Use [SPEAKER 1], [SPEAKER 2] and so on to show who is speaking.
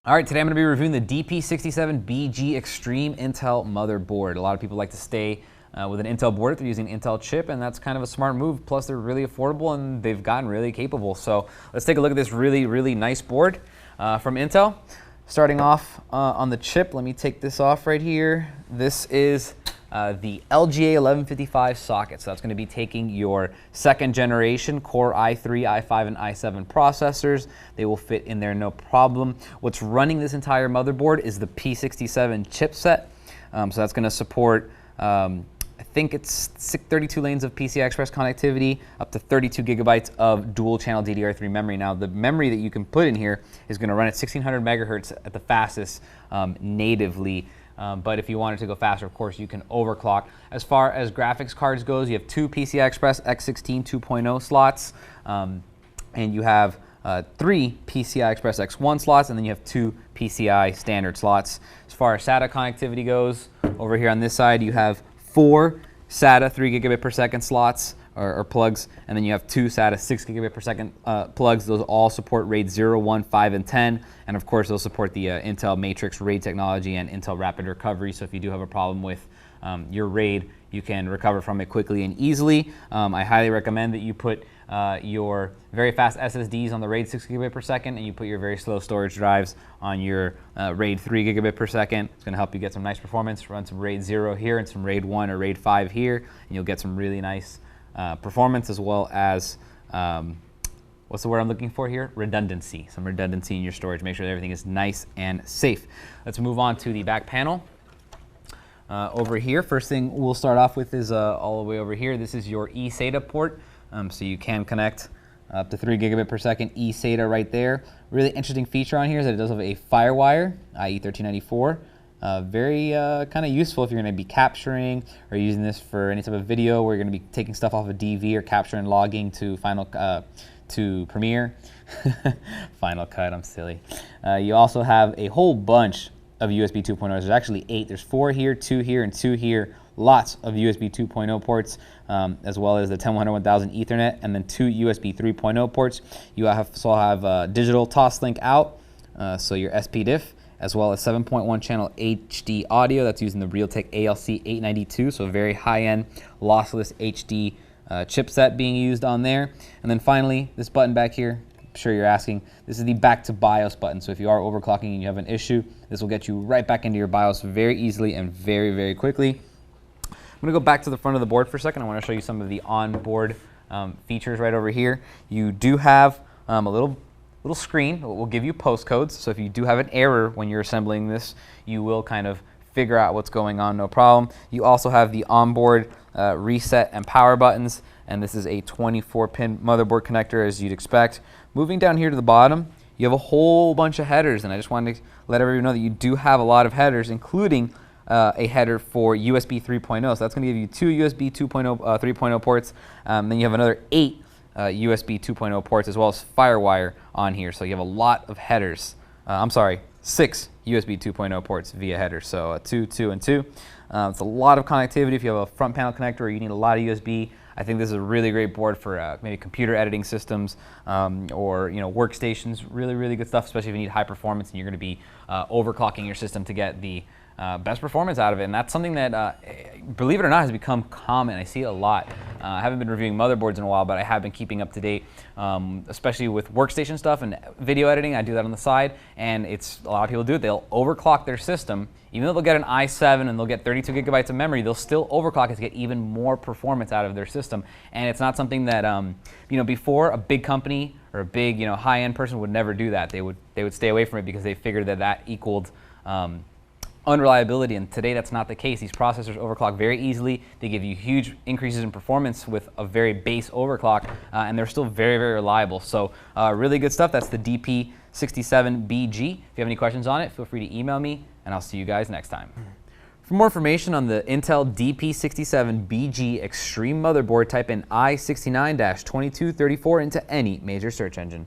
[SPEAKER 1] All right, today I'm going to be reviewing the DP67BG Extreme Intel motherboard. A lot of people like to stay with an Intel board if they're using an Intel chip, and that's kind of a smart move. Plus, they're really affordable and they've gotten really capable. So let's take a look at this really nice board from Intel. Starting off on the chip, let me take this off right here. This is the LGA 1155 socket. So that's going to be taking your second generation Core i3, i5, and i7 processors. They will fit in there no problem. What's running this entire motherboard is the P67 chipset. So that's going to support, I think it's 32 lanes of PCI Express connectivity, up to 32 gigabytes of dual channel DDR3 memory. Now the memory that you can put in here is going to run at 1600 megahertz at the fastest natively. But if you wanted to go faster, of course, you can overclock. As far as graphics cards goes, you have two PCI Express X16 2.0 slots, and you have three PCI Express X1 slots, and then you have two PCI standard slots. As far as SATA connectivity goes, over here on this side, you have four SATA 3 gigabit per second slots, or plugs, and then you have two SATA 6 gigabit per second plugs. Those all support RAID 0, 1, 5, and 10, and of course they'll support the Intel Matrix RAID technology and Intel Rapid Recovery, so if you do have a problem with your RAID, you can recover from it quickly and easily. I highly recommend that you put your very fast SSDs on the RAID 6 gigabit per second, and you put your very slow storage drives on your RAID 3 gigabit per second. It's going to help you get some nice performance. Run some RAID 0 here and some RAID 1 or RAID 5 here, and you'll get some really nice performance, as well as what's the word I'm looking for here? Redundancy. Some redundancy in your storage. Make sure that everything is nice and safe. Let's move on to the back panel. Over here, first thing we'll start off with is all the way over here. This is your eSATA port. So you can connect up to 3 gigabit per second eSATA right there. Really interesting feature on here is that it does have a FireWire, i.e. 1394. Very kind of useful if you're going to be capturing or using this for any type of video where you're going to be taking stuff off of DV or capturing, logging to to Premiere. Final Cut, I'm silly. You also have a whole bunch of USB 2.0. There's actually 8. There's 4 here, 2 here, and 2 here. Lots of USB 2.0 ports, as well as the 10100-1000 Ethernet, and then 2 USB 3.0 ports. You also have digital toslink out, so your SPDIF, as well as 7.1 channel HD audio. That's using the Realtek ALC 892, so very high-end lossless HD chipset being used on there. And then finally, this button back here, I'm sure you're asking, this is the back to BIOS button. So if you are overclocking and you have an issue, this will get you right back into your BIOS very easily and very quickly. I'm going to go back to the front of the board for a second. I want to show you some of the onboard features right over here. You do have a little screen that will give you postcodes. So if you do have an error when you're assembling this, you will kind of figure out what's going on, no problem. You also have the onboard reset and power buttons, and this is a 24-pin motherboard connector, as you'd expect. Moving down here to the bottom, you have a whole bunch of headers, and I just wanted to let everyone know that you do have a lot of headers, including a header for USB 3.0. So that's going to give you 2 USB 3.0 ports. Then you have another 8 USB 2.0 ports, as well as FireWire on here. So you have a lot of headers. I'm sorry, 6 USB 2.0 ports via header. So 2, 2, and 2. It's a lot of connectivity. If you have a front panel connector or you need a lot of USB, I think this is a really great board for maybe computer editing systems or workstations. Really good stuff, especially if you need high performance and you're going to be overclocking your system to get the best performance out of it. And that's something that, believe it or not, has become common. I see it a lot. I haven't been reviewing motherboards in a while, but I have been keeping up to date, especially with workstation stuff and video editing. I do that on the side, and a lot of people do it. They'll overclock their system. Even though they'll get an i7 and they'll get 32 gigabytes of memory, they'll still overclock it to get even more performance out of their system. And it's not something that, before, a big company or a big, high-end person would never do that. They would stay away from it because they figured that equaled unreliability, and today that's not the case. These processors overclock very easily. They give you huge increases in performance with a very base overclock, and they're still very reliable. So really good stuff. That's the DP67BG. If you have any questions on it, feel free to email me, and I'll see you guys next time. For more information on the Intel DP67BG Extreme motherboard, type in i69-2234 into any major search engine.